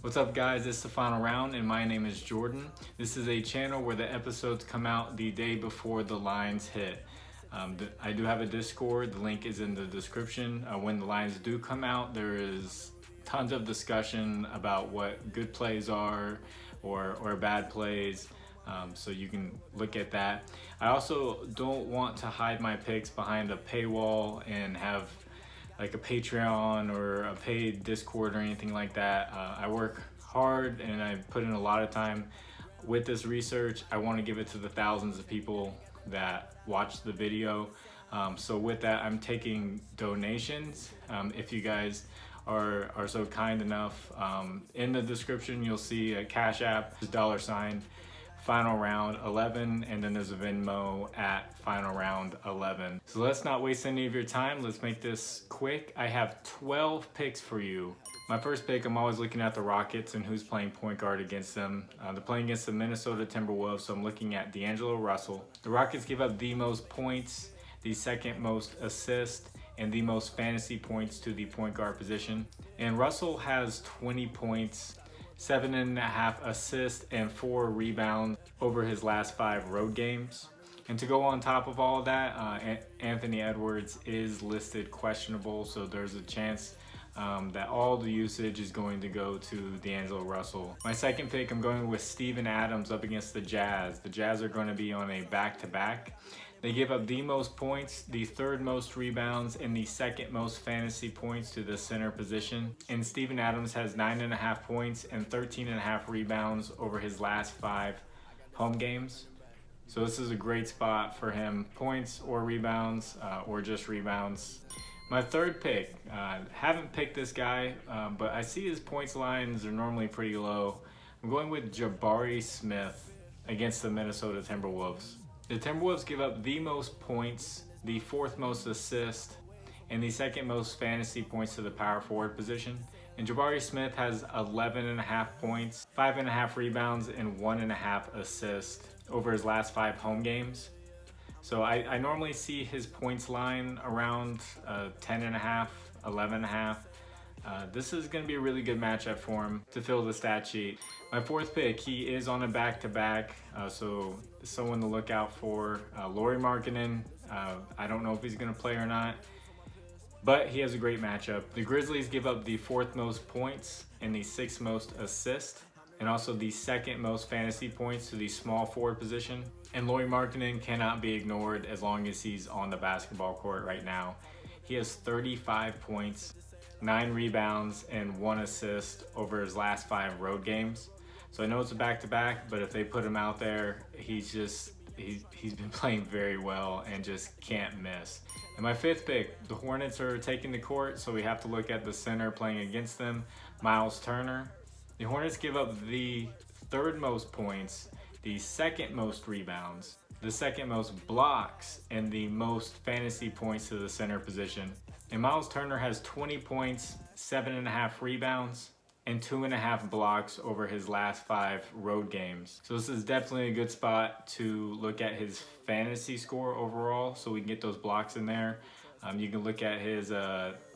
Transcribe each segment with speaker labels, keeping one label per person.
Speaker 1: What's up guys, it's the final round and my name is Jordan. This is a channel where the episodes come out the day before the lines hit. I do have a Discord, the link is in the description. When the lines do come out, there is tons of discussion about what good plays are or bad plays. So you can look at that. I also don't want to hide my picks behind a paywall and have like a Patreon or a paid Discord or anything like that. I work hard and I put in a lot of time with this research. I want to give it to the thousands of people that watch the video. So with that, I'm taking donations. If you guys are so kind enough, in the description you'll see a Cash App, $, Final Round 11, and then there's a Venmo at Final Round 11. So let's not waste any of your time. Let's make this quick. I have 12 picks for you. My first pick, I'm always looking at the Rockets and who's playing point guard against them. They're playing against the Minnesota Timberwolves, so I'm looking at DAngelo Russell. The Rockets give up the most points, the second most assists, and the most fantasy points to the point guard position. And Russell has 20 points, 7.5 assists, and 4 rebounds over his last 5 road games. And to go on top of all of that, Anthony Edwards is listed questionable, so there's a chance that all the usage is going to go to DAngelo Russell. My second pick, I'm going with Steven Adams up against the Jazz. The Jazz are going to be on a back-to-back. They give up the most points, the third most rebounds, and the second most fantasy points to the center position. And Steven Adams has 9.5 points and 13.5 rebounds over his last 5 home games. So this is a great spot for him, points or rebounds, or just rebounds. My third pick, haven't picked this guy, but I see his points lines are normally pretty low. I'm going with Jabari Smith against the Minnesota Timberwolves. The Timberwolves give up the most points, the 4th most assists, and the 2nd most fantasy points to the power forward position. And Jabari Smith has 11.5 points, 5.5 rebounds, and 1.5 assists over his last 5 home games. So I normally see his points line around 10.5, 11.5. This is going to be a really good matchup for him to fill the stat sheet. My fourth pick, he is on a back-to-back, so someone to look out for. Lauri Markkanen, I don't know if he's going to play or not, but he has a great matchup. The Grizzlies give up the 4th most points and the 6th most assists, and also the 2nd most fantasy points to the small forward position. And Lauri Markkanen cannot be ignored as long as he's on the basketball court right now. He has 35 points, 9 rebounds, and 1 assist over his last 5 road games. So I know it's a back-to-back, but if they put him out there, he's been playing very well and just can't miss. And my 5th pick, the Hornets are taking the court, so we have to look at the center playing against them, Miles Turner. The Hornets give up the 3rd most points, the 2nd most rebounds, the 2nd most blocks, and the most fantasy points to the center position. And Miles Turner has 20 points, 7.5 rebounds, and 2.5 blocks over his last 5 road games. So this is definitely a good spot to look at his fantasy score overall, so we can get those blocks in there. You can look at his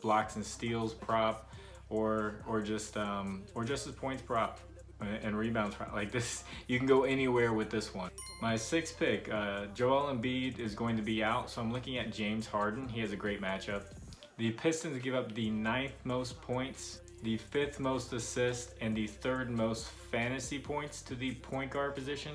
Speaker 1: blocks and steals prop, or just his points prop and rebounds prop. Like this, you can go anywhere with this one. My 6th pick, Joel Embiid is going to be out, so I'm looking at James Harden. He has a great matchup. The Pistons give up the 9th most points, the 5th most assists, and the 3rd most fantasy points to the point guard position.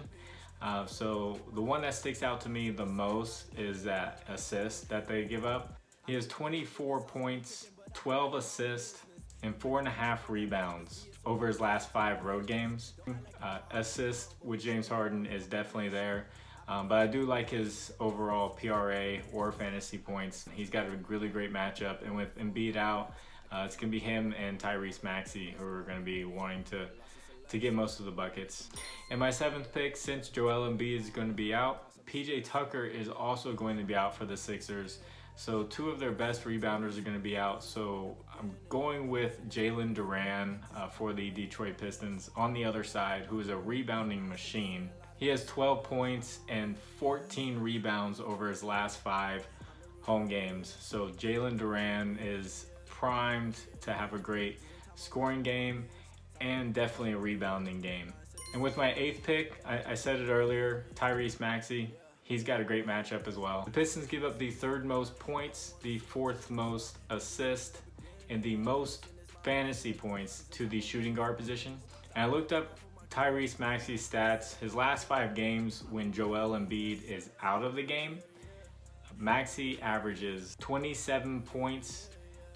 Speaker 1: So the one that sticks out to me the most is that assist that they give up. He has 24 points, 12 assists, and 4.5 rebounds over his last 5 road games. Assist with James Harden is definitely there. But I do like his overall PRA or fantasy points. He's got a really great matchup, and with Embiid out, it's going to be him and Tyrese Maxie who are going to be wanting to get most of the buckets. And my 7th pick, since Joel Embiid is going to be out, PJ Tucker is also going to be out for the Sixers. So 2 of their best rebounders are going to be out. So I'm going with Jalen Duran for the Detroit Pistons on the other side, who is a rebounding machine. He has 12 points and 14 rebounds over his last 5 home games. So Jalen Duran is primed to have a great scoring game. and definitely a rebounding game. And with my 8th pick, I said it earlier, Tyrese Maxie. He's got a great matchup as well. The Pistons give up the 3rd most points, the 4th most assists, and the most fantasy points to the shooting guard position. And I looked up Tyrese Maxey's stats. His last 5 games when Joel Embiid is out of the game, Maxey averages 27 points,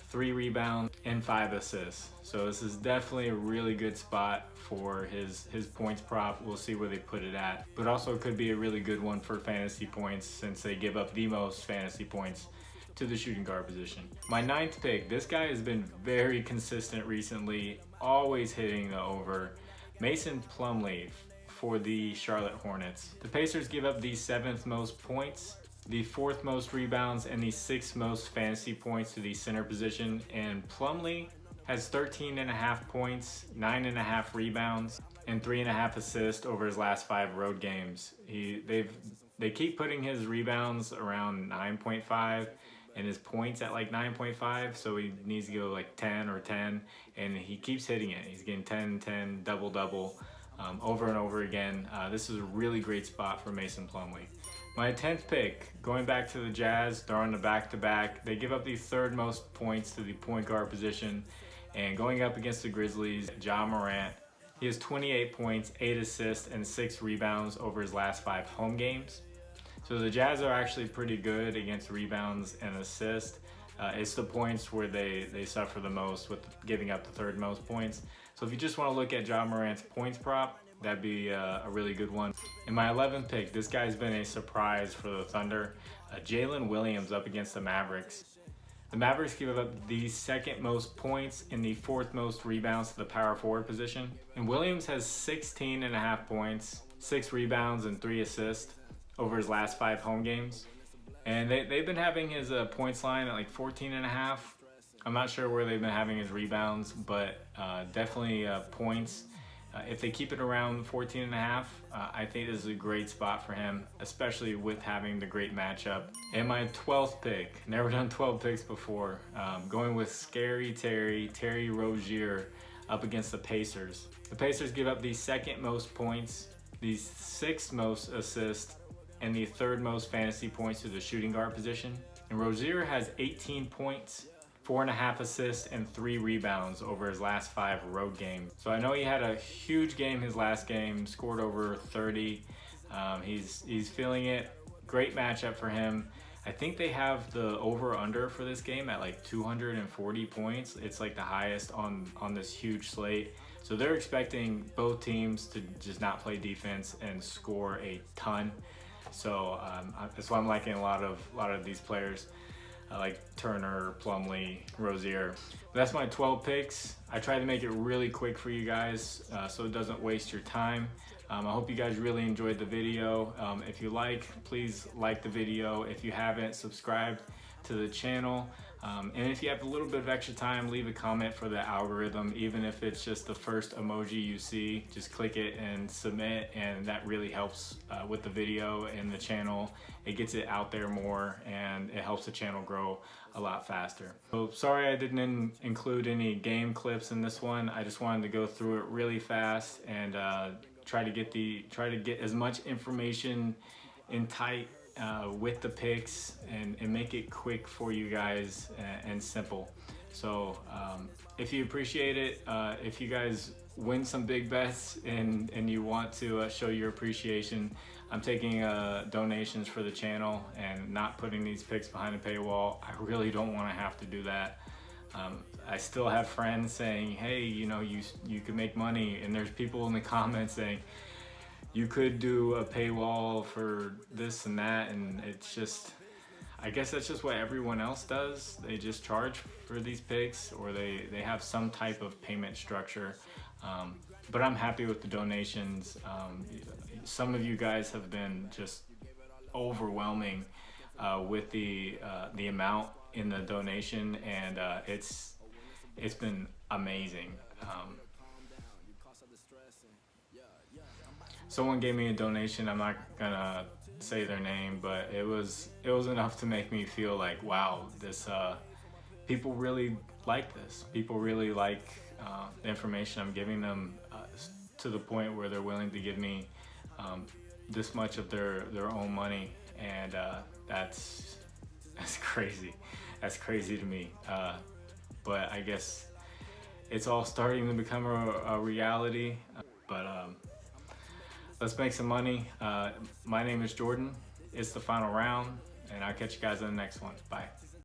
Speaker 1: 3 rebounds, and 5 assists. So this is definitely a really good spot for his points prop. We'll see where they put it at. But also could be a really good one for fantasy points since they give up the most fantasy points to the shooting guard position. My 9th pick, this guy has been very consistent recently, always hitting the over. Mason Plumley for the Charlotte Hornets. The Pacers give up the 7th most points, the 4th most rebounds, and the 6th most fantasy points to the center position. And Plumley has 13.5 points, 9.5 rebounds, and 3.5 assists over his last 5 road games. They keep putting his rebounds around 9.5 and his points at like 9.5, so he needs to go like 10 or 10, and he keeps hitting it. He's getting 10, 10, double, over and over again. This is a really great spot for Mason Plumlee. My 10th pick, going back to the Jazz, they're on the back-to-back. They give up the 3rd most points to the point guard position, and going up against the Grizzlies, Ja Morant. He has 28 points, 8 assists, and 6 rebounds over his last 5 home games. So the Jazz are actually pretty good against rebounds and assists. It's the points where they suffer the most with giving up the 3rd most points. So if you just want to look at Ja Morant's points prop, that'd be a really good one. In my 11th pick, this guy's been a surprise for the Thunder. Jalen Williams up against the Mavericks. The Mavericks give up the 2nd most points and the 4th most rebounds to the power forward position. And Williams has 16.5 points, 6 rebounds, and 3 assists over his last 5 home games. And they've been having his points line at like 14.5. I'm not sure where they've been having his rebounds, but definitely points. If they keep it around 14.5, I think this is a great spot for him, especially with having the great matchup. And my 12th pick, never done 12 picks before, going with Scary Terry Rozier up against the Pacers. The Pacers give up the 2nd most points, the 6th most assists, and the 3rd most fantasy points to the shooting guard position. And Rozier has 18 points, 4.5 assists, and 3 rebounds over his last 5 road games. So I know he had a huge game his last game, scored over 30. He's feeling it. Great matchup for him. I think they have the over-under for this game at like 240 points. It's like the highest on this huge slate. So they're expecting both teams to just not play defense and score a ton. So that's why I'm liking a lot of these players. Like Turner, Plumlee, Rozier. But that's my 12 picks. I tried to make it really quick for you guys so it doesn't waste your time. I hope you guys really enjoyed the video. If you please like the video. If you haven't, subscribe to the channel. And if you have a little bit of extra time, leave a comment for the algorithm. Even if it's just the first emoji you see, just click it and submit, and that really helps with the video and the channel. It gets it out there more, and it helps the channel grow a lot faster. So sorry I didn't include any game clips in this one. I just wanted to go through it really fast and try to get as much information in tight with the picks and make it quick for you guys and simple. So if you appreciate it, if you guys win some big bets and you want to show your appreciation, I'm taking donations for the channel and not putting these picks behind a paywall. I really don't want to have to do that. I still have friends saying, hey, you know, you could make money, and there's people in the comments saying you could do a paywall for this and that, and it's just, I guess that's just what everyone else does. They just charge for these picks, or they have some type of payment structure. But I'm happy with the donations. Some of you guys have been just overwhelming with the amount in the donation, and it's been amazing. Someone gave me a donation. I'm not gonna say their name, but it was enough to make me feel like, wow, people really like this. People really like the information I'm giving them to the point where they're willing to give me this much of their own money, and that's crazy. That's crazy to me. But I guess it's all starting to become a reality. But let's make some money. My name is Jordan. It's the final round, and I'll catch you guys in the next one. Bye.